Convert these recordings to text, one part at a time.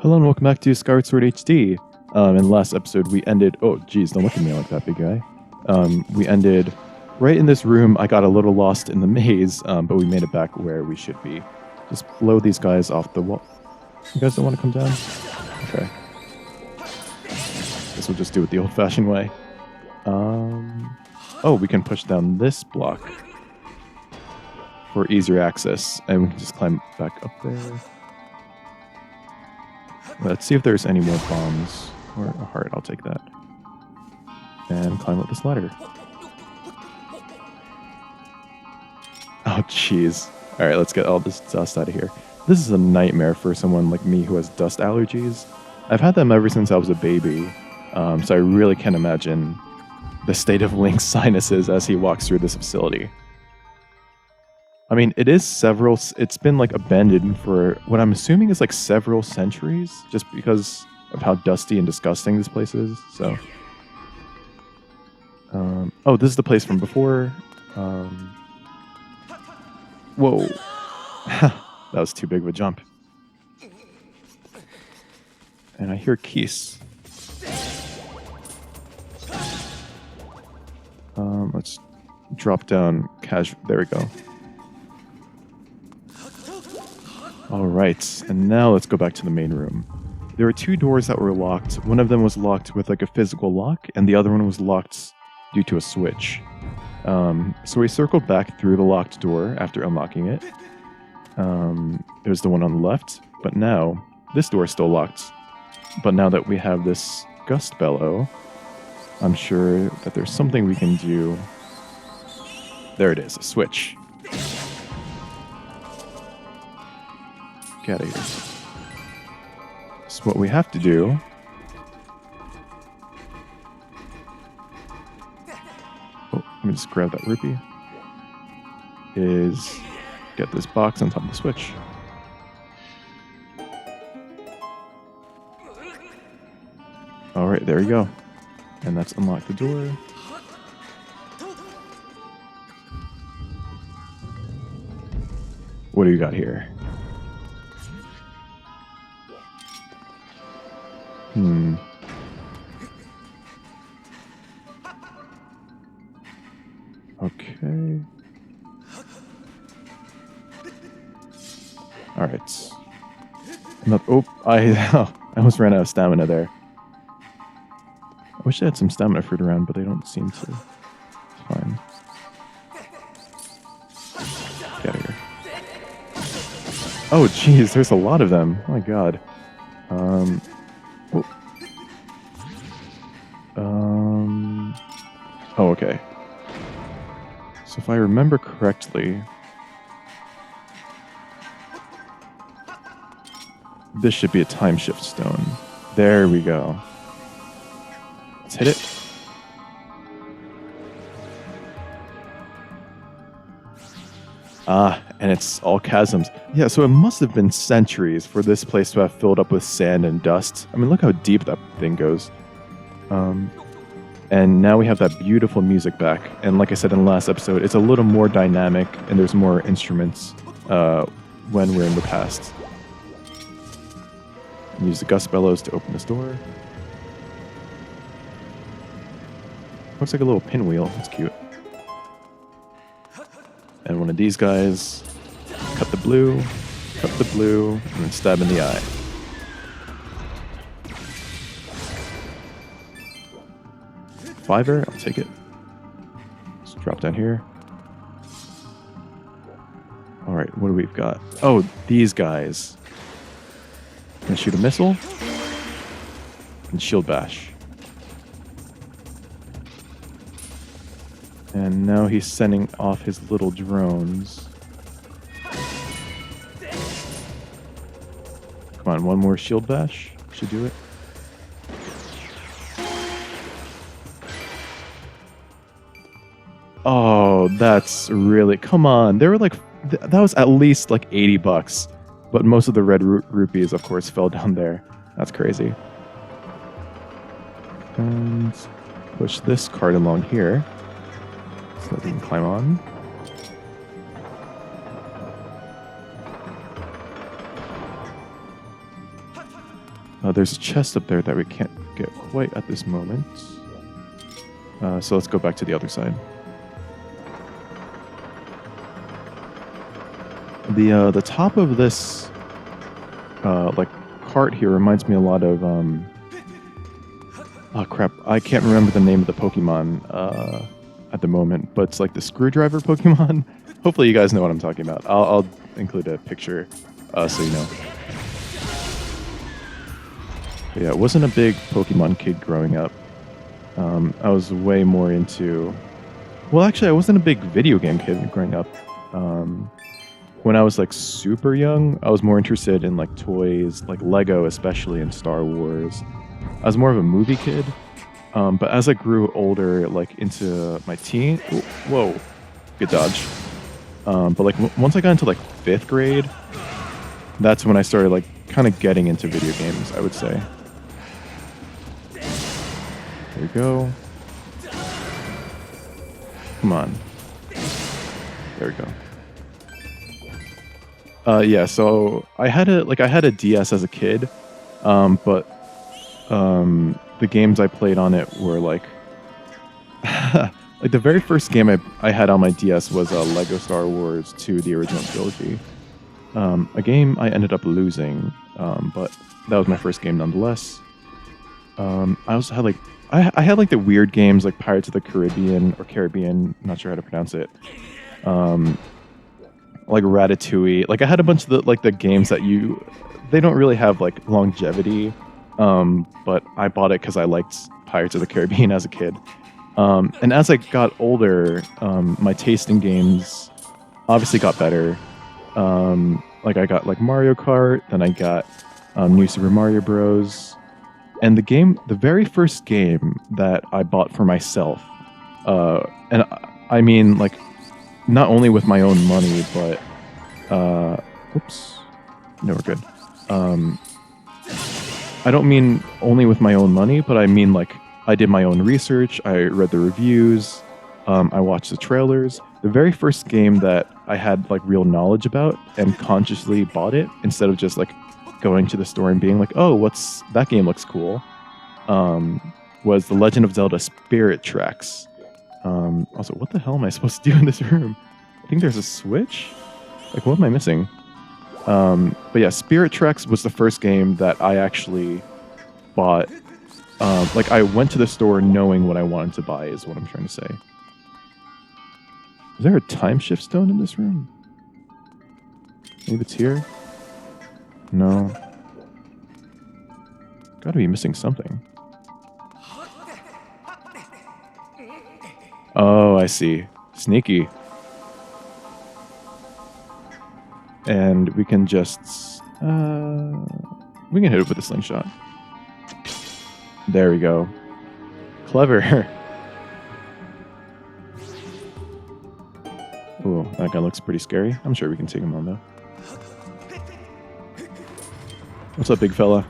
Hello and welcome back to Skyward Sword HD. In the last episode, we ended. Oh, geez, don't look at me like that, big guy. We ended right in this room. I got a little lost in the maze, but we made it back where we should be. Just blow these guys off the wall. You guys don't want to come down? Okay. Guess we'll just do it the old-fashioned way. Oh, we can push down this block for easier access, and we can just climb back up there. Let's see if there's any more bombs. Or a heart, I'll take that. And climb up this ladder. Oh, jeez. Alright, let's get all this dust out of here. This is a nightmare for someone like me who has dust allergies. I've had them ever since I was a baby, so I really can't imagine the state of Link's sinuses as he walks through this facility. I mean, it's been like abandoned for what I'm assuming is like several centuries, just because of how dusty and disgusting this place is, so. Oh, this is the place from before. Whoa. That was too big of a jump. And I hear Keese. Let's drop down there we go. Alright, and now let's go back to the main room. There were two doors that were locked. One of them was locked with like a physical lock, and the other one was locked due to a switch. So we circled back through the locked door after unlocking it. There's the one on the left, but now this door is still locked. But now that we have this gust bellow, I'm sure that there's something we can do. There it is, a switch. Get out of here. So what we have to do let me just grab that rupee, is get this box on top of the switch. Alright, there you go. And that's unlock the door. What do you got here? Okay. Alright. I almost ran out of stamina there. I wish I had some stamina fruit around, but they don't seem to. It's fine. Get out of here. Oh, jeez, there's a lot of them. Oh my god. Oh, okay. So if I remember correctly, this should be a time shift stone. There we go. Let's hit it. Ah, and it's all chasms. Yeah, so it must have been centuries for this place to have filled up with sand and dust. I mean, look how deep that thing goes. And now we have that beautiful music back. And like I said in the last episode, it's a little more dynamic and there's more instruments when we're in the past. Use the gust bellows to open this door. Looks like a little pinwheel. That's cute. And one of these guys, cut the blue, and then stab in the eye. Fiver, I'll take it. Let's drop down here. Alright, what do we've got? Oh, these guys. Can I shoot a missile? And shield bash. And now he's sending off his little drones. Come on, one more shield bash. Should do it. Oh, that's really... Come on. They were like... that was at least like $80. But most of the red rupees, of course, fell down there. That's crazy. And push this cart along here. So that we can climb on. There's a chest up there that we can't get quite at this moment. So let's go back to the other side. The top of this like cart here reminds me a lot of oh crap, I can't remember the name of the Pokemon at the moment, but it's like the screwdriver Pokemon. Hopefully you guys know what I'm talking about. I'll include a picture so you know. But yeah, I wasn't a big Pokemon kid growing up. I was way more into... Well, actually, I wasn't a big video game kid growing up. When I was like super young, I was more interested in like toys, like Lego, especially, and Star Wars. I was more of a movie kid. But as I grew older, like into my teen... Whoa, good dodge. But like once I got into like 5th grade, that's when I started like kind of getting into video games, I would say. There we go. Come on. There we go. Yeah, so I had a DS as a kid, but the games I played on it were like like the very first game I had on my DS was Lego Star Wars 2, the original trilogy. A game I ended up losing, but that was my first game nonetheless. I also had like I had like the weird games like Pirates of the Caribbean or Caribbean, not sure how to pronounce it. Like Ratatouille. Like I had a bunch of the games that they don't really have like longevity. But I bought it because I liked Pirates of the Caribbean as a kid. And as I got older, my taste in games obviously got better. Like I got like Mario Kart, then I got New Super Mario Bros. And the very first game that I bought for myself, and I mean like not only with my own money, but oops, no, we're good. I don't mean only with my own money, but I mean like I did my own research. I read the reviews. I watched the trailers. The very first game that I had like real knowledge about and consciously bought it instead of just like going to the store and being like, oh, that game looks cool, was the Legend of Zelda Spirit Tracks. Also, what the hell am I supposed to do in this room? I think there's a switch? Like, what am I missing? But yeah, Spirit Tracks was the first game that I actually bought. Like, I went to the store knowing what I wanted to buy, is what I'm trying to say. Is there a time shift stone in this room? Maybe it's here? No. Gotta be missing something. Oh, I see. Sneaky. And we can just... we can hit it with a slingshot. There we go. Clever. Ooh, that guy looks pretty scary. I'm sure we can take him on, though. What's up, big fella?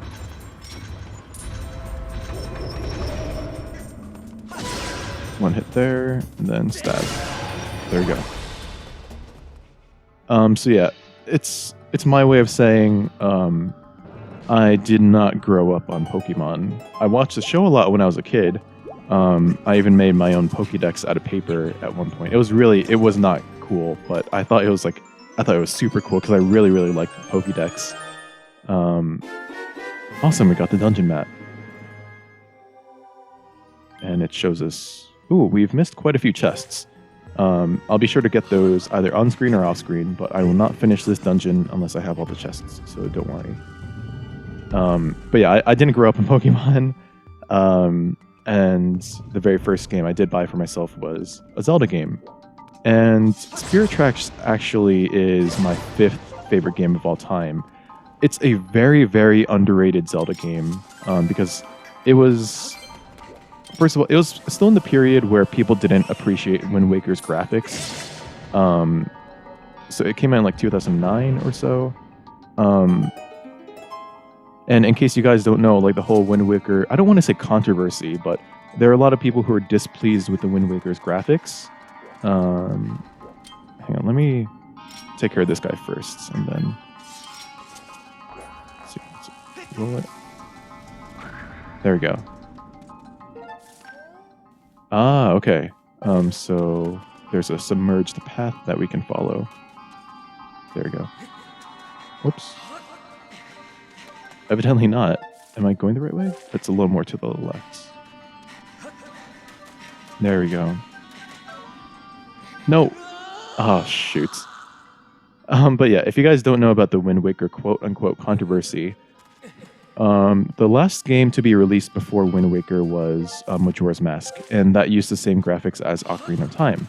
One hit there, and then stab. There we go. So yeah, it's my way of saying I did not grow up on Pokemon. I watched the show a lot when I was a kid. I even made my own Pokédex out of paper at one point. It was not cool, but I thought it was super cool because I really, really liked the Pokédex. Awesome, we got the dungeon map. And it shows us... Ooh, we've missed quite a few chests. I'll be sure to get those either on screen or off screen, but I will not finish this dungeon unless I have all the chests, so don't worry. But yeah, I didn't grow up in Pokemon, and the very first game I did buy for myself was a Zelda game. And Spirit Tracks actually is my 5th favorite game of all time. It's a very, very underrated Zelda game, because it was... First of all, it was still in the period where people didn't appreciate Wind Waker's graphics. So it came out in like 2009 or so. And in case you guys don't know, like the whole Wind Waker, I don't want to say controversy, but there are a lot of people who are displeased with the Wind Waker's graphics. Hang on, let me take care of this guy first, and then... Let's see, roll it. There we go. Ah, okay. So there's a submerged path that we can follow. There we go. Whoops. Evidently not. Am I going the right way? That's a little more to the left. There we go. No. Oh, shoot. But yeah, if you guys don't know about the Wind Waker quote-unquote controversy, the last game to be released before Wind Waker was Majora's Mask, and that used the same graphics as Ocarina of Time.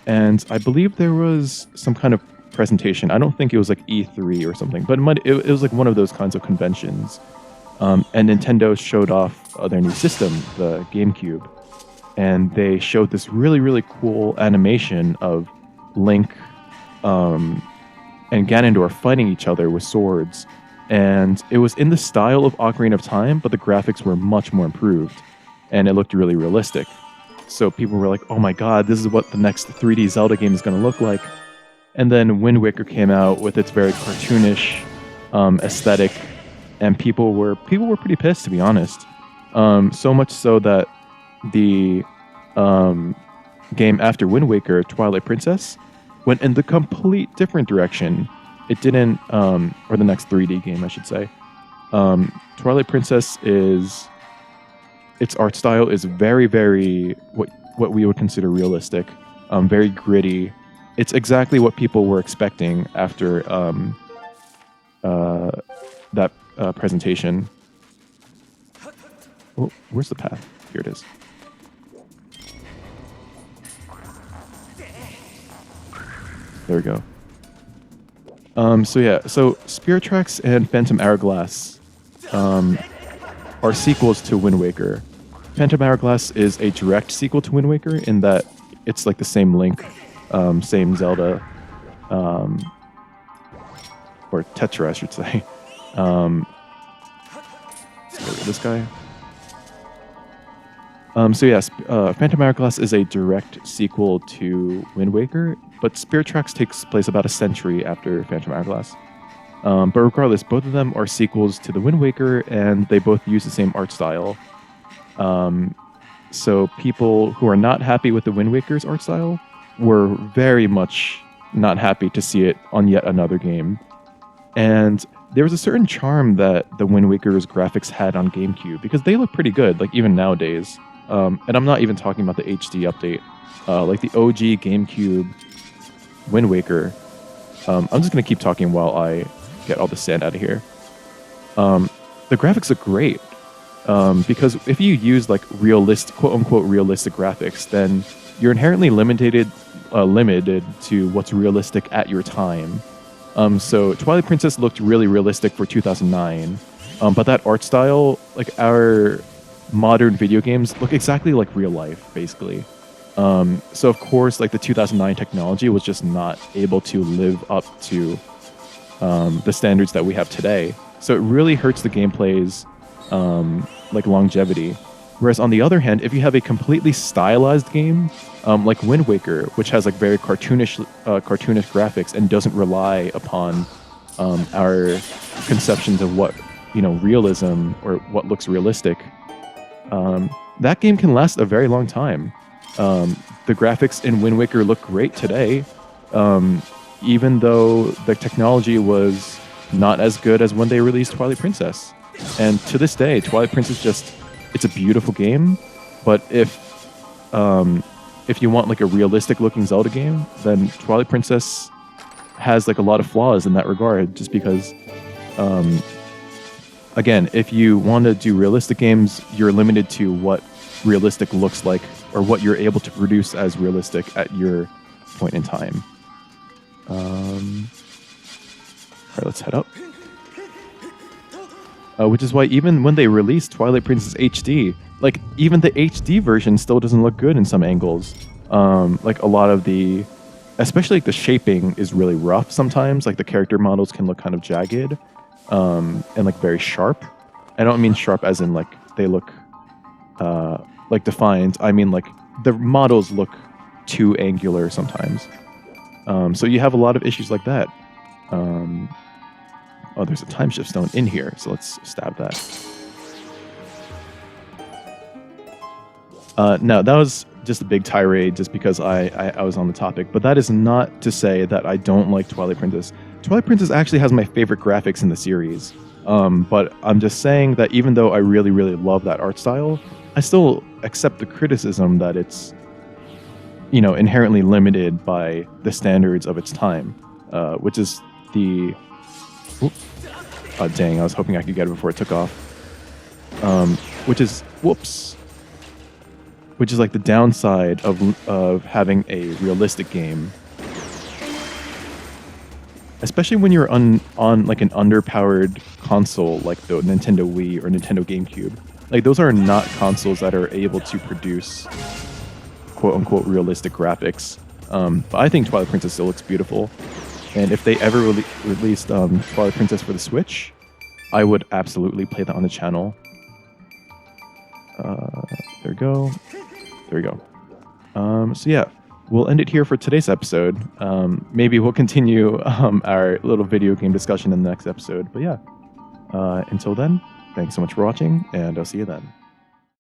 And I believe there was some kind of presentation. I don't think it was like E3 or something, but it was like one of those kinds of conventions. And Nintendo showed off their new system, the GameCube, and they showed this really, really cool animation of Link and Ganondorf fighting each other with swords. And it was in the style of Ocarina of Time, but the graphics were much more improved, and it looked really realistic. So people were like, oh my god, this is what the next 3D Zelda game is going to look like. And then Wind Waker came out with its very cartoonish aesthetic, and people were pretty pissed, to be honest. So much so that the game after Wind Waker, Twilight Princess, went in the complete different direction. It didn't, or the next 3D game, I should say. Twilight Princess its art style is very, very what we would consider realistic, very gritty. It's exactly what people were expecting after that presentation. Oh, where's the path? Here it is. There we go. So Spirit Tracks and Phantom Hourglass are sequels to Wind Waker. Phantom Hourglass is a direct sequel to Wind Waker in that it's like the same Link, same Zelda, or Tetra, I should say. This guy. Phantom Hourglass is a direct sequel to Wind Waker, but Spirit Tracks takes place about a century after Phantom Hourglass. But regardless, both of them are sequels to the Wind Waker, and they both use the same art style. So people who are not happy with the Wind Waker's art style were very much not happy to see it on yet another game. And there was a certain charm that the Wind Waker's graphics had on GameCube, because they look pretty good, like even nowadays. And I'm not even talking about the HD update. Like the OG GameCube Wind Waker. I'm just going to keep talking while I get all the sand out of here. The graphics look great. Because if you use like quote-unquote realistic graphics, then you're inherently limited to what's realistic at your time. So Twilight Princess looked really realistic for 2009, but that art style, like our modern video games, look exactly like real life, basically. So of course, like the 2009 technology was just not able to live up to the standards that we have today. So it really hurts the gameplay's like longevity. Whereas on the other hand, if you have a completely stylized game, like Wind Waker, which has like very cartoonish graphics and doesn't rely upon our conceptions of what realism or what looks realistic, that game can last a very long time. The graphics in Wind Waker look great today, even though the technology was not as good as when they released Twilight Princess. And to this day, Twilight Princess it's a beautiful game, but if you want like a realistic looking Zelda game, then Twilight Princess has like a lot of flaws in that regard, just because again, if you want to do realistic games, you're limited to what realistic looks like, or what you're able to produce as realistic at your point in time. All right, let's head up. Which is why even when they released Twilight Princess HD, like even the HD version still doesn't look good in some angles. Like a lot of especially like the shaping is really rough sometimes. Like the character models can look kind of jagged, and like very sharp. I don't mean sharp as in like they look like defined. I mean like the models look too angular sometimes. So you have a lot of issues like that. Oh, there's a time shift stone in here, so let's stab that. No, that was just a big tirade just because I was on the topic. But that is not to say that I don't like Twilight Princess. Twilight Princess actually has my favorite graphics in the series. But I'm just saying that even though I really, really love that art style, I still accept the criticism that it's, inherently limited by the standards of its time, which is the... Oh, dang, I was hoping I could get it before it took off. Which is... Whoops. Which is like the downside of having a realistic game. Especially when you're on like an underpowered console like the Nintendo Wii or Nintendo GameCube. Like those are not consoles that are able to produce quote-unquote realistic graphics. But I think Twilight Princess still looks beautiful. And if they ever released Twilight Princess for the Switch, I would absolutely play that on the channel. There we go. There we go. So yeah, we'll end it here for today's episode. Maybe we'll continue our little video game discussion in the next episode. But yeah, until then, thanks so much for watching, and I'll see you then.